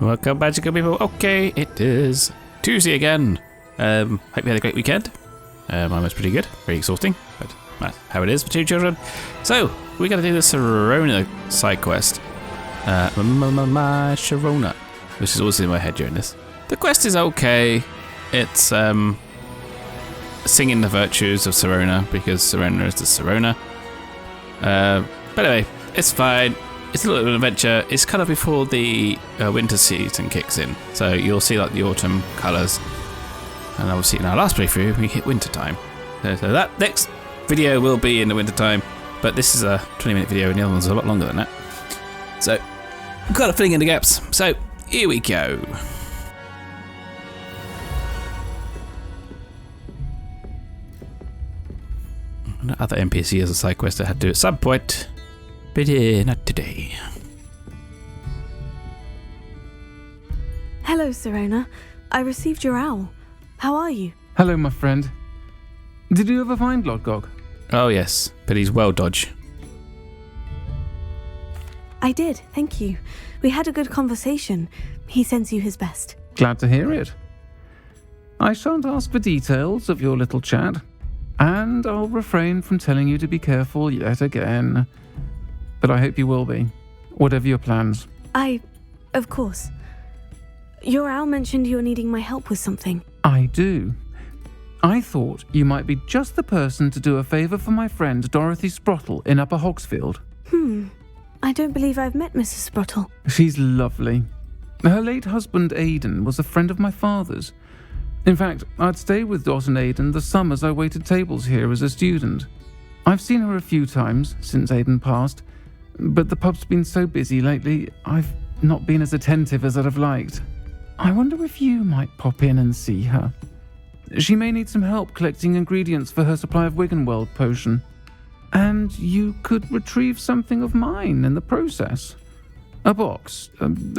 Welcome, magical people. Okay, it is Tuesday again. Hope you had a great weekend. Mine was pretty good, very exhausting, but that's how it is for two children. So, we got to do the Sharona side quest. My Sharona, which is also in my head during this. The quest is okay. It's singing the virtues of Sharona, because Sharona is the Sharona. But anyway, it's fine. It's a little bit of an adventure. It's kind of before the winter season kicks in, so you'll see like the autumn colours. And obviously in our last playthrough, we hit winter time. So that next video will be in the winter time, but this is a 20-minute video, and the other one's a lot longer than that. So we've got to fill in the gaps. So here we go. Other NPC as a side quest I had to do at some point, but not today. Hello, Sharona. I received your owl. How are you? Hello, my friend. Did you ever find Lodgog? Oh yes, but he's well dodged. I did, thank you. We had a good conversation. He sends you his best. Glad to hear it. I shan't ask for details of your little chat, and I'll refrain from telling you to be careful yet again. But I hope you will be, whatever your plans. Of course. Your owl mentioned you were needing my help with something. I do. I thought you might be just the person to do a favour for my friend Dorothy Sprottle in Upper Hogsfield. I don't believe I've met Mrs. Sprottle. She's lovely. Her late husband Aidan was a friend of my father's. In fact, I'd stay with Dot and Aidan the summers I waited tables here as a student. I've seen her a few times since Aidan passed, but the pub's been so busy lately, I've not been as attentive as I'd have liked. I wonder if you might pop in and see her. She may need some help collecting ingredients for her supply of Wiggenweld potion. And you could retrieve something of mine in the process. A box,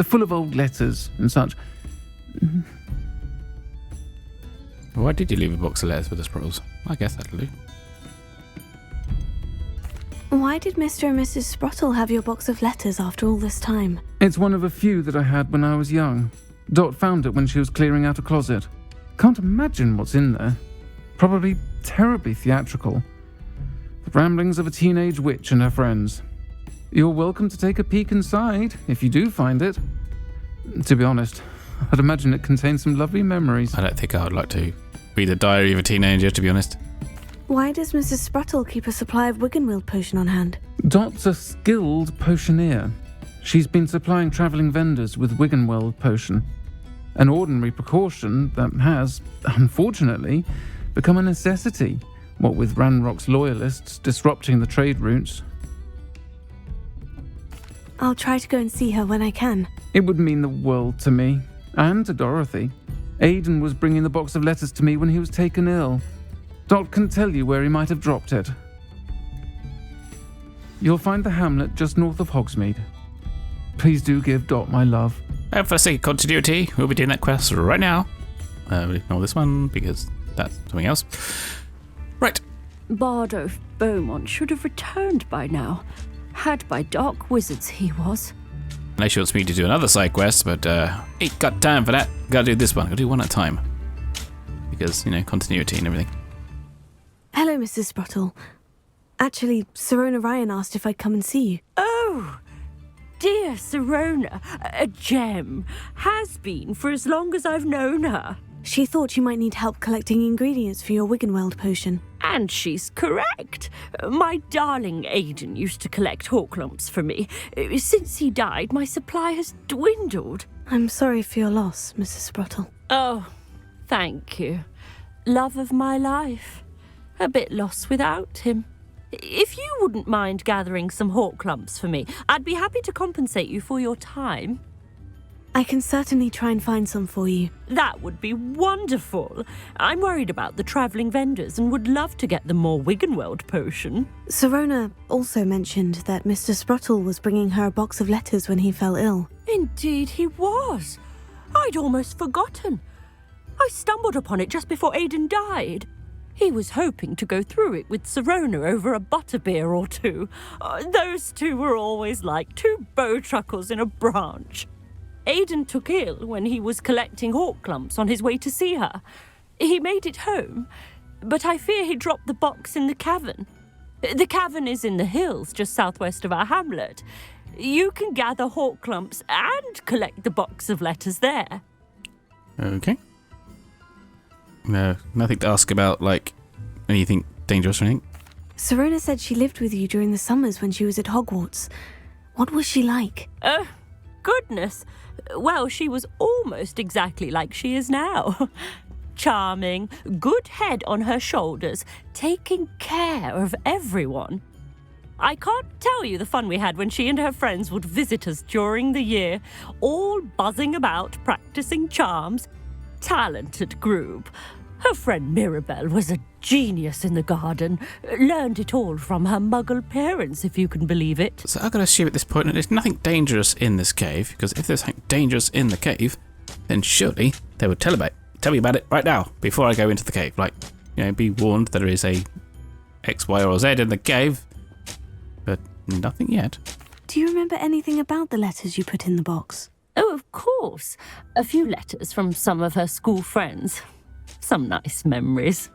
full of old letters and such. Why did you leave a box of letters with the Sprottles? I guess that'll do. Why did Mr. and Mrs. Sprottle have your box of letters after all this time? It's one of a few that I had when I was young. Dot found it when she was clearing out a closet. Can't imagine what's in there. Probably terribly theatrical. The ramblings of a teenage witch and her friends. You're welcome to take a peek inside, if you do find it. To be honest, I'd imagine it contains some lovely memories. I don't think I would like to read the diary of a teenager, to be honest. Why does Mrs. Sprottle keep a supply of Wiggenweld potion on hand? Dot's a skilled potioneer. She's been supplying travelling vendors with Wiggenweld potion. An ordinary precaution that has, unfortunately, become a necessity, what with Ranrock's loyalists disrupting the trade routes. I'll try to go and see her when I can. It would mean the world to me, and to Dorothy. Aidan was bringing the box of letters to me when he was taken ill. Dot can tell you where he might have dropped it. You'll find the hamlet just north of Hogsmeade. Please do give Dot my love. And for the sake of continuity, we'll be doing that quest right now. We'll ignore this one because that's something else. Right. Bardolph Beaumont should have returned by now. Had by dark wizards he was. Unless she wants me to do another side quest, but ain't got time for that. Gotta do this one. Gotta do one at a time. Because, continuity and everything. Hello, Mrs. Sprottle. Actually, Sharona Ryan asked if I'd come and see you. Oh, dear Sharona, a gem. Has been for as long as I've known her. She thought you might need help collecting ingredients for your Wiggenweld potion. And she's correct. My darling Aidan used to collect hawk lumps for me. Since he died, my supply has dwindled. I'm sorry for your loss, Mrs. Sprottle. Oh, thank you. Love of my life. A bit lost without him. If you wouldn't mind gathering some hawk lumps for me, I'd be happy to compensate you for your time. I can certainly try and find some for you. That would be wonderful. I'm worried about the travelling vendors and would love to get them more Wiggenweld potion. Sharona also mentioned that Mr. Sprottle was bringing her a box of letters when he fell ill. Indeed he was. I'd almost forgotten. I stumbled upon it just before Aidan died. He was hoping to go through it with Sharona over a butterbeer or two. Those two were always like two bowtruckles in a branch. Aidan took ill when he was collecting hawk clumps on his way to see her. He made it home, but I fear he dropped the box in the cavern. The cavern is in the hills just southwest of our hamlet. You can gather hawk clumps and collect the box of letters there. Okay. No, nothing to ask about, like, anything dangerous or anything? Sirona said she lived with you during the summers when she was at Hogwarts. What was she like? Goodness. Well, she was almost exactly like she is now. Charming, good head on her shoulders, taking care of everyone. I can't tell you the fun we had when she and her friends would visit us during the year, all buzzing about, practicing charms. Talented group. Her friend Mirabelle was a genius in the garden. Learned it all from her muggle parents, if you can believe it. So I've got to assume at this point that there's nothing dangerous in this cave, because if there's something dangerous in the cave, then surely they would tell me about it right now, before I go into the cave. Like, be warned that there is a X, Y, or Z in the cave, but nothing yet. Do you remember anything about the letters you put in the box? Oh, of course. A few letters from some of her school friends. Some nice memories.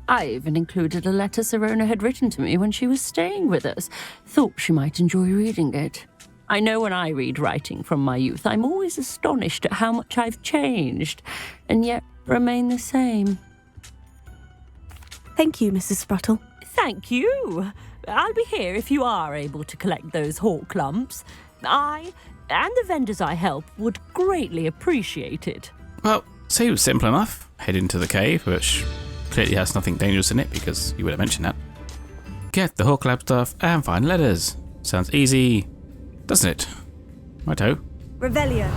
I even included a letter Sirona had written to me when she was staying with us. Thought she might enjoy reading it. I know when I read writing from my youth, I'm always astonished at how much I've changed, and yet remain the same. Thank you, Mrs. Spruttle. Thank you. I'll be here if you are able to collect those hawk clumps. I, and the vendors I help, would greatly appreciate it. Well, seems simple enough. Head into the cave, which clearly has nothing dangerous in it, because you would have mentioned that. Get the hawk lab stuff and find letters. Sounds easy, doesn't it? Righto. Revelio.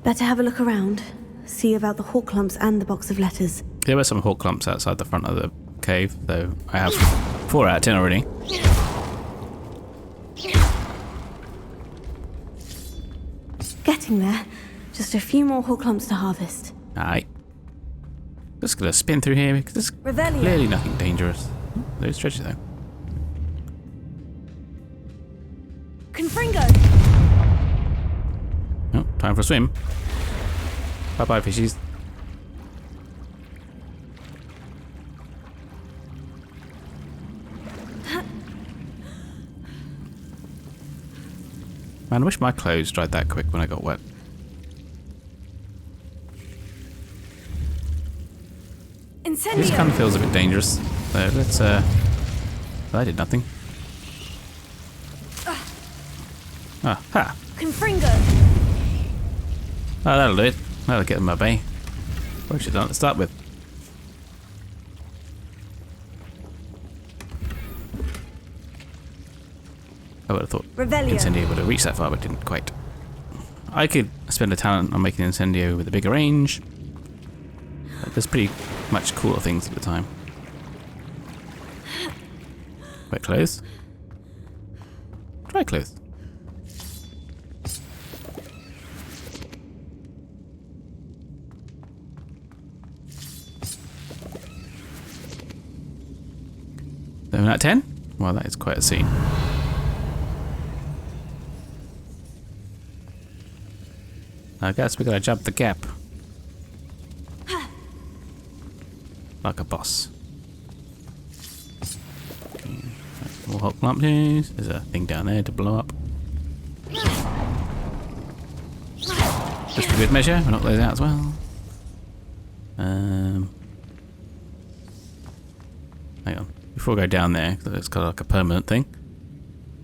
Better have a look around. See about the hawk clumps and the box of letters. There were some hawk clumps outside the front of the cave, though I have 4 out of 10 already. Getting there. Just a few more hawk clumps to harvest. Aye. Just gonna spin through here because there's Revelio. clearly nothing dangerous. There's treasure though. Confringo. Oh, time for a swim. Bye bye, fishies. Man, I wish my clothes dried that quick when I got wet. Incendio. This kind of feels a bit dangerous. So let's, I did nothing. Ah, ha. Confringo. Oh, that'll do it. That'll get them at bay. What should I done to start with? I would have thought Revelio. Incendio would have reached that far, but didn't quite. I could spend a talent on making Incendio with a bigger range. But there's pretty much cooler things at the time. Wet clothes. Dry clothes. Seven out of 10? Well, that is quite a scene. I guess we're gonna jump the gap. Like a boss. Okay. More hot lump news. There's a thing down there to blow up. Just for good measure, we'll knock those out as well. Hang on. Before we go down there, because it's kind of like a permanent thing,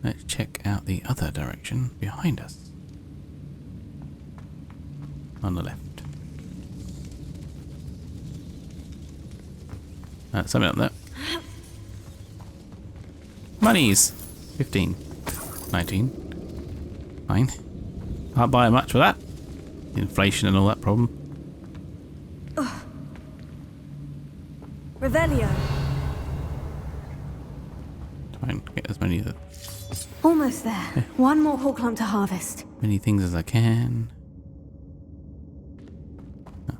let's check out the other direction behind us. On the left. Something up there. Monies! 15. 19. Fine. Can't buy much for that. Inflation and all that problem. Revelio. Try and get as many Almost there. One more hawk clump to harvest. many things as I can. Oh.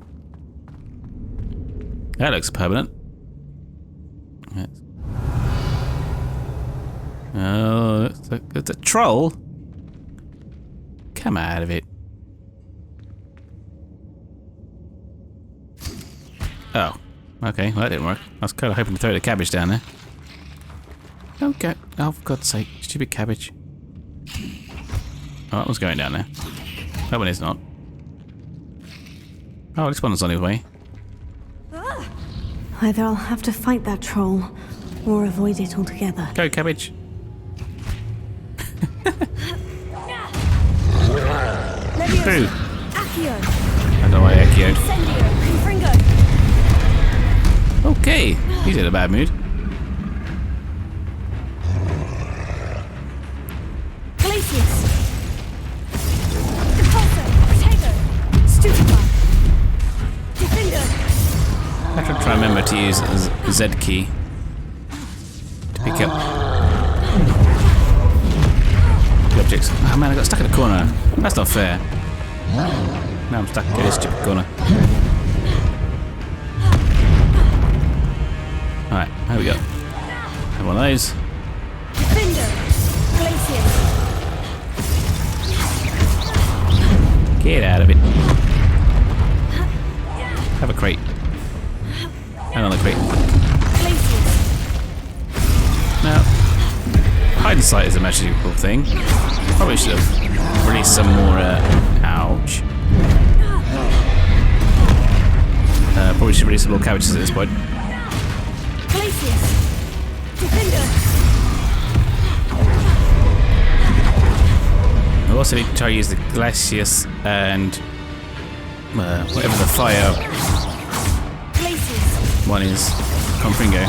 That looks permanent. That's... Oh, it's a troll. Come out of it. Oh. Okay, well that didn't work. I was kind of hoping to throw the cabbage down there. Don't go. Oh, for God's sake. Stupid cabbage. Oh, that one's going down there. That one is not. Oh, this one's on his way. Either I'll have to fight that troll, or avoid it altogether. Go, cabbage. Boo. Accio! I know I echoed. Incendio! Confringo! Okay, he's in a bad mood. Glacius! Impulso! Protego! Stupefy! Defender! I have to try and remember to use Z key to pick up the objects. Oh man, I got stuck in a corner. That's not fair. Now I'm stuck in this stupid corner. Alright, here we go. Have one of those. Defender! Glacius! Get out of it. Have a crate. Another crate. Glacius! Now, hide in sight is a magical thing. Probably should have released some more, ouch. Probably should release some more cabbages at this point. Glacius! Defender! I also need to try to use the Glacius and whatever the fire Glacius! one is. Confringo.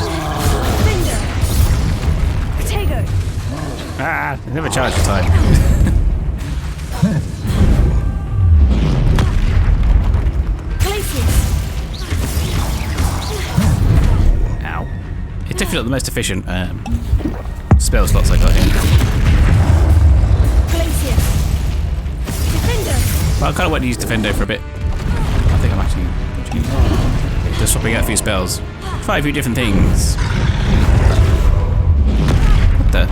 Defender! Protego! Ah, I never charged the time. Glacius! Ow. It's definitely not the most efficient spell slots I got here. Glacius! Defender! Well, I kind of want to use Defendo for a bit. I think I'm actually just swapping out a few spells. Try a few different things. What the?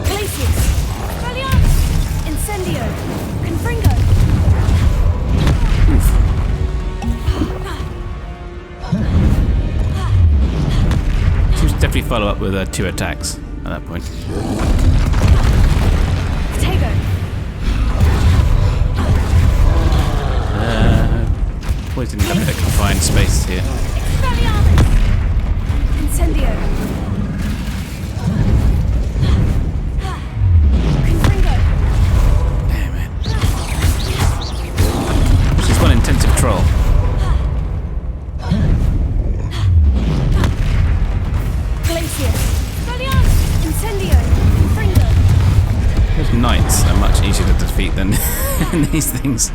Glacius! Valiant! Incendio! Confringo! Seems to definitely follow up with 2 attacks at that point. Protego! Always in a bit of confined space here. Expelliarmus! Incendio! Confringo! Damn it. This is one intensive troll. Glacius! Valiant! Incendio! Confringo! Those knights are much easier to defeat than these things.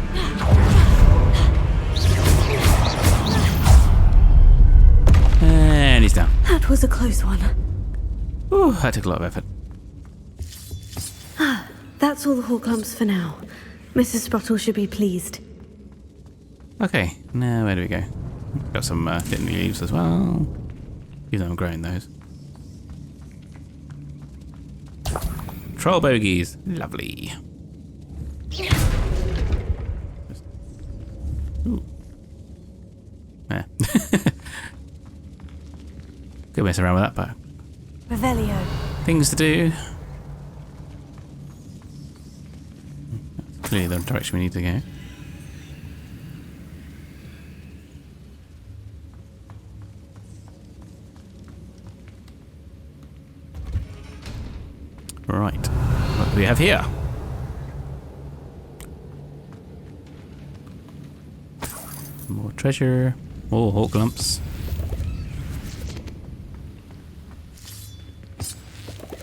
And he's down. That was a close one. Ooh, that took a lot of effort. That's all the hawk lumps for now. Mrs. Sprottle should be pleased. Okay, now where do we go? Got some litany leaves as well. Even though I'm growing those. Troll bogies. Lovely. Ooh. Yeah. Good mess around with that, but Revelio. things to do. That's clearly the direction we need to go. Right. What do we have here? More treasure. More hawk lumps.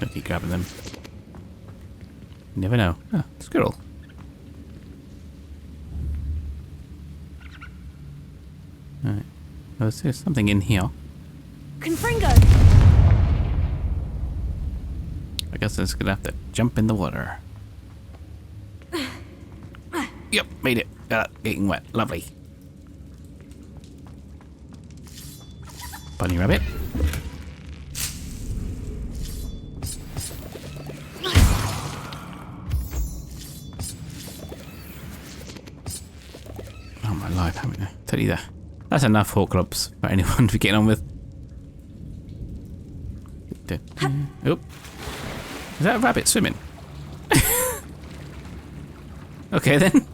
I'll keep grabbing them. You never know. Ah, squirrel. Alright. Oh, there's something in here. Confringo! I guess I'm just gonna have to jump in the water. Yep, made it. Getting wet. Lovely. Bunny rabbit. Oh, my life, haven't I? Tell you that. That's enough hawk clubs for anyone to be getting on with. Oop. Is that a rabbit swimming? Okay then.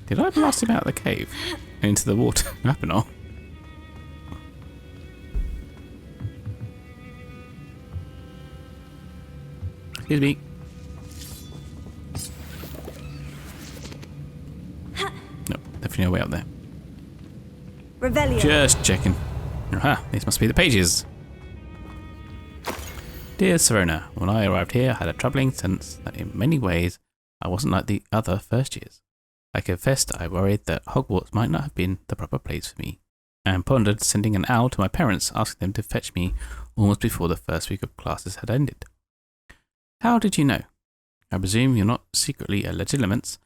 Did I blast him out of the cave and into the water? Up and all. Excuse me. Nope, definitely no way up there. Revelio. Just checking. Aha, these must be the pages. Dear Serona, when I arrived here, I had a troubling sense that in many ways I wasn't like the other first years. I confessed I worried that Hogwarts might not have been the proper place for me, and pondered sending an owl to my parents asking them to fetch me almost before the first week of classes had ended. How did you know? I presume you're not secretly a legilimens,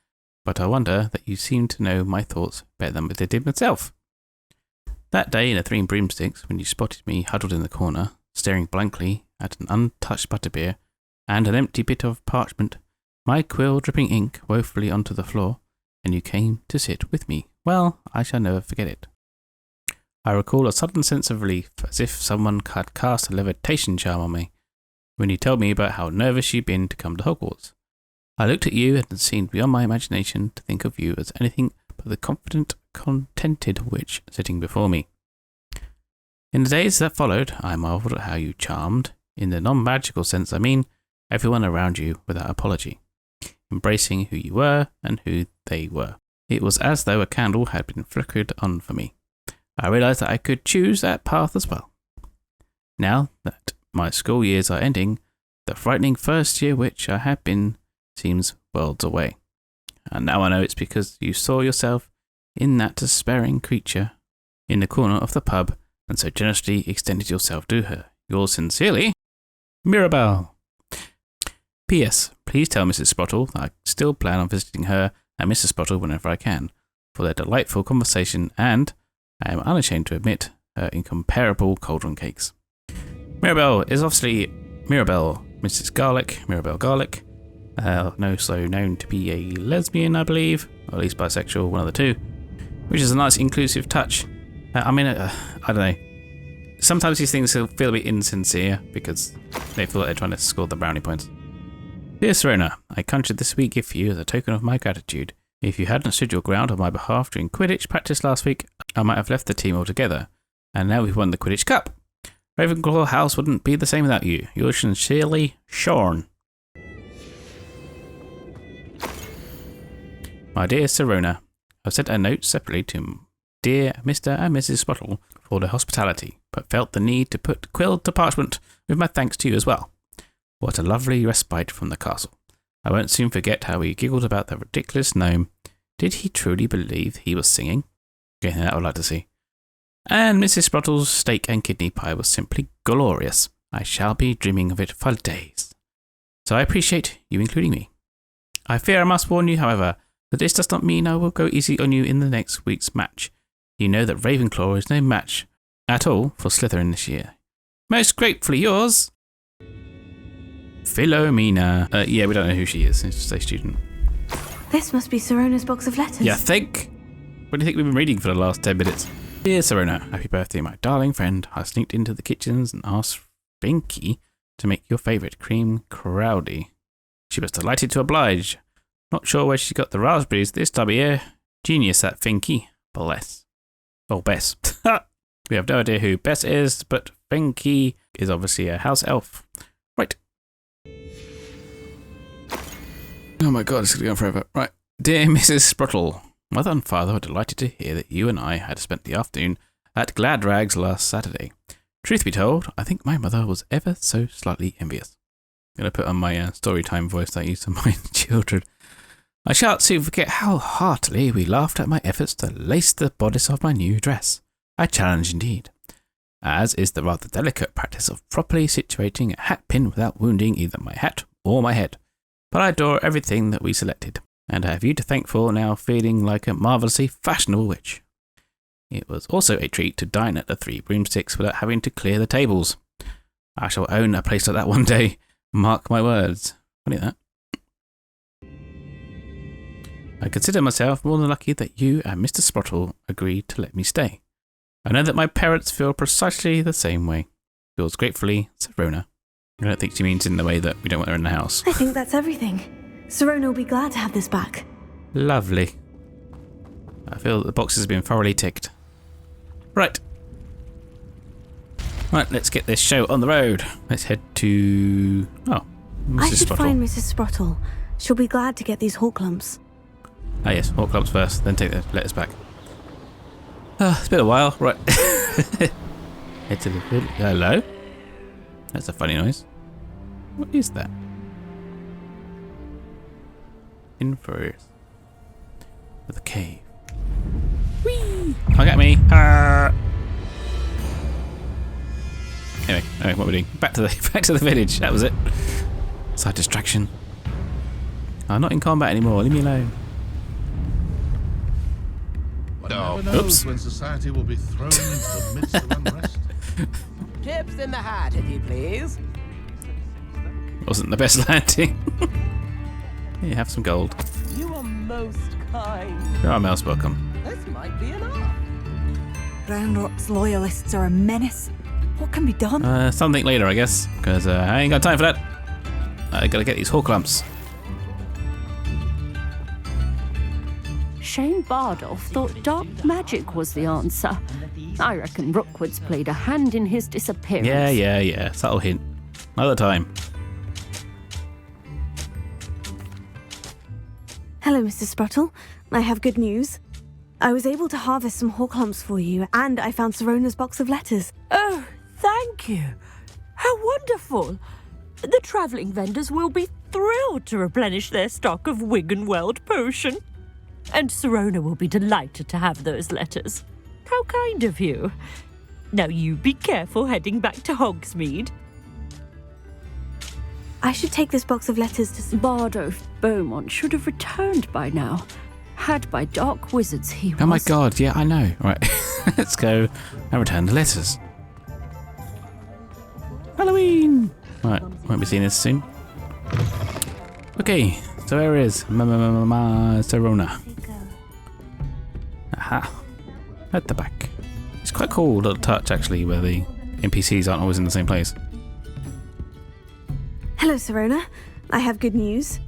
but I wonder that you seem to know my thoughts better than I did myself. That day in the Three Broomsticks, when you spotted me huddled in the corner, staring blankly at an untouched butterbeer and an empty bit of parchment, my quill dripping ink woefully onto the floor, and you came to sit with me, well, I shall never forget it. I recall a sudden sense of relief, as if someone had cast a levitation charm on me, when you told me about how nervous you'd been to come to Hogwarts. I looked at you and it seemed beyond my imagination to think of you as anything but the confident, contented witch sitting before me. In the days that followed, I marvelled at how you charmed, in the non-magical sense I mean, everyone around you without apology, embracing who you were and who they were. It was as though a candle had been flickered on for me. I realised that I could choose that path as well. Now that my school years are ending, the frightening first year witch I had been seems worlds away. And now I know it's because you saw yourself in that despairing creature in the corner of the pub and so generously extended yourself to her. Yours sincerely, Mirabelle. P.S. Please tell Mrs. Sprottle that I still plan on visiting her and Mrs. Sprottle whenever I can, for their delightful conversation and, I am unashamed to admit, her incomparable cauldron cakes. Mirabelle is obviously Mirabelle, Mrs. Garlic, Mirabelle Garlic, so known to be a lesbian, I believe, or at least bisexual, one of the two, which is a nice inclusive touch. I don't know. Sometimes these things feel a bit insincere because they feel like they're trying to score the brownie points. Dear Serona, I conjured this week gift for you as a token of my gratitude. If you hadn't stood your ground on my behalf during Quidditch practice last week, I might have left the team altogether. And now we've won the Quidditch Cup. Ravenclaw House wouldn't be the same without you. Yours sincerely, Sean. My dear Serona, I've sent a note separately to dear Mr. and Mrs. Sprottle for their hospitality, but felt the need to put quill to parchment with my thanks to you as well. What a lovely respite from the castle. I won't soon forget how he giggled about the ridiculous gnome. Did he truly believe he was singing? Okay, that I would like to see. And Mrs. Sprottle's steak and kidney pie was simply glorious. I shall be dreaming of it for days. So I appreciate you including me. I fear I must warn you, however, that this does not mean I will go easy on you in the next week's match. You know that Ravenclaw is no match at all for Slytherin this year. Most gratefully yours, Philomena. Yeah, we don't know who she is. It's just a student. This must be Serona's box of letters. Yeah, think. What do you think we've been reading for the last 10 minutes? Dear Serona, happy birthday, my darling friend. I sneaked into the kitchens and asked Finky to make your favourite cream crowdy. She was delighted to oblige. Not sure where she got the raspberries this time of year. Genius, that Finky. Bless. Oh, Bess. We have no idea who Bess is, but Finky is obviously a house elf. Right. Oh my god, it's going to go on forever. Right. Dear Mrs. Sprottle, Mother and Father are delighted to hear that you and I had spent the afternoon at Glad Rags last Saturday. Truth be told, I think my mother was ever so slightly envious. I'm going to put on my story time voice that I use to my children. I shan't soon forget how heartily we laughed at my efforts to lace the bodice of my new dress. A challenge indeed, as is the rather delicate practice of properly situating a hat pin without wounding either my hat or my head. But I adore everything that we selected, and I have you to thank for now feeling like a marvellously fashionable witch. It was also a treat to dine at the Three Broomsticks without having to clear the tables. I shall own a place like that one day, mark my words. Funny that. I consider myself more than lucky that you and Mr. Sprottle agreed to let me stay. I know that my parents feel precisely the same way. Yours gratefully, Serona. I don't think she means in the way that we don't want her in the house. I think that's everything. Serona will be glad to have this back. Lovely. I feel that the boxes have been thoroughly ticked. Right. Right, let's get this show on the road. Let's head to... Oh, Mrs. I should Sprottle. find Mrs. Sprottle. She'll be glad to get these hawk lumps. Ah yes, hawk clubs first, then take the letters back. It's been a while. Right. Head to the village. Hello? That's a funny noise. What is that? Infers. With a cave. Whee! Come get me! Anyway, what are we doing? Back to the village. That was it. Side distraction. I'm not in combat anymore. Leave me alone. One never knows Oops. when society will be thrown into the midst of unrest. Chips in the hat, if you please. Wasn't the best landing. Here, have some gold. You are most kind. You're most welcome. This might be enough. Roundrop's loyalists are a menace. What can be done? Something later, I guess, because I ain't got time for that. I gotta get these hawk lumps. Shane Bardolph thought dark magic was the answer. I reckon Rookwood's played a hand in his disappearance. Yeah. Subtle hint. Another time. Hello, Mr. Sprottle. I have good news. I was able to harvest some hawk lumps for you, and I found Serona's box of letters. Oh, thank you. How wonderful. The travelling vendors will be thrilled to replenish their stock of Wiggenweld potion. And Serona will be delighted to have those letters. How kind of you. Now you be careful heading back to Hogsmeade. I should take this box of letters to... Bardolph Beaumont should have returned by now. Had by dark wizards he was. Oh my god, yeah, I know. Right, let's go and return the letters. Halloween! Right, won't be seeing this soon. Okay, so where is Serona? Aha. At the back. It's quite cool little touch actually where the NPCs aren't always in the same place. Hello, Serona. I have good news.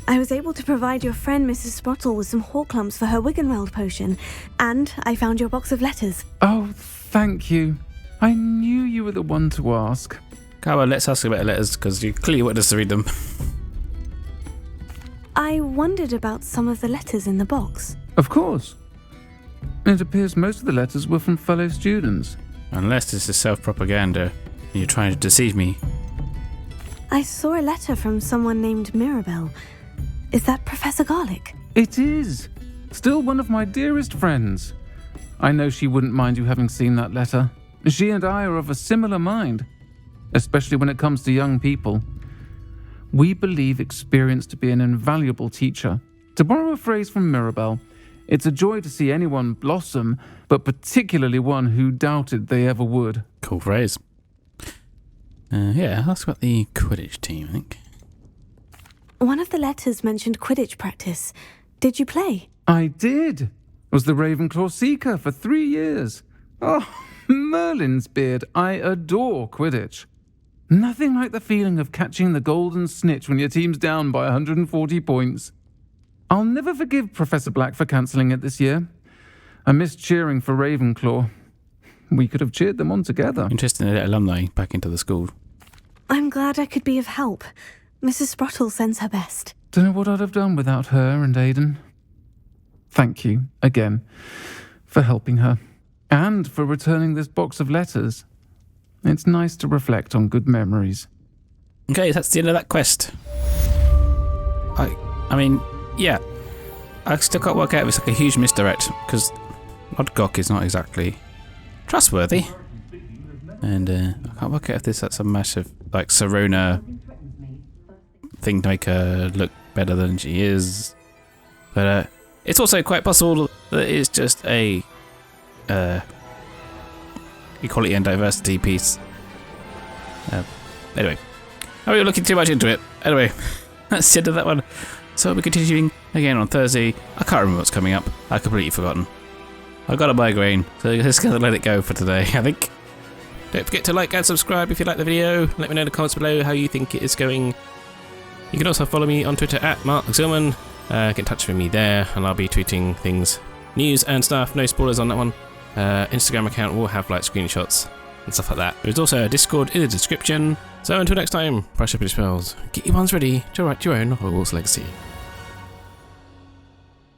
I was able to provide your friend Mrs. Sprottle with some hawk lumps for her Wiggenweld potion, and I found your box of letters. Oh, thank you. I knew you were the one to ask. Come on, let's ask about the letters because you clearly want us to read them. I wondered about some of the letters in the box. Of course. It appears most of the letters were from fellow students. Unless this is self-propaganda and you're trying to deceive me. I saw a letter from someone named Mirabelle. Is that Professor Garlick? It is. Still one of my dearest friends. I know she wouldn't mind you having seen that letter. She and I are of a similar mind, especially when it comes to young people. We believe experience to be an invaluable teacher. To borrow a phrase from Mirabelle, it's a joy to see anyone blossom, but particularly one who doubted they ever would. Cool phrase. Yeah, ask about the Quidditch team, I think. One of the letters mentioned Quidditch practice. Did you play? I did. Was the Ravenclaw Seeker for 3 years. Oh, Merlin's beard. I adore Quidditch. Nothing like the feeling of catching the golden snitch when your team's down by 140 points. I'll never forgive Professor Black for cancelling it this year. I missed cheering for Ravenclaw. We could have cheered them on together. Interesting to let alumni back into the school. I'm glad I could be of help. Mrs. Sprottle sends her best. Don't know what I'd have done without her and Aidan. Thank you, again, for helping her. And for returning this box of letters. It's nice to reflect on good memories. Okay, that's the end of that quest. I mean, yeah. I still can't work out if it's like a huge misdirect, because Lodgok is not exactly trustworthy. And I can't work out if this that's a massive, like, Serona thing to make her look better than she is. But it's also quite possible that it's just a equality and diversity piece. Anyway, I'm not looking too much into it. Anyway, that's the end of that one. So we'll be continuing again on Thursday. I can't remember what's coming up. I've completely forgotten. I've got a migraine, so just gonna let it go for today, I think. Don't forget to like and subscribe if you like the video. Let me know in the comments below how you think it is going. You can also follow me on Twitter at @MarkZealman. Get in touch with me there, and I'll be tweeting things, news and stuff. No spoilers on that one. Instagram account will have like screenshots and stuff like that. There's also a Discord in the description. So until next time, brush up your spells, get your ones ready to write your own Hogwarts legacy.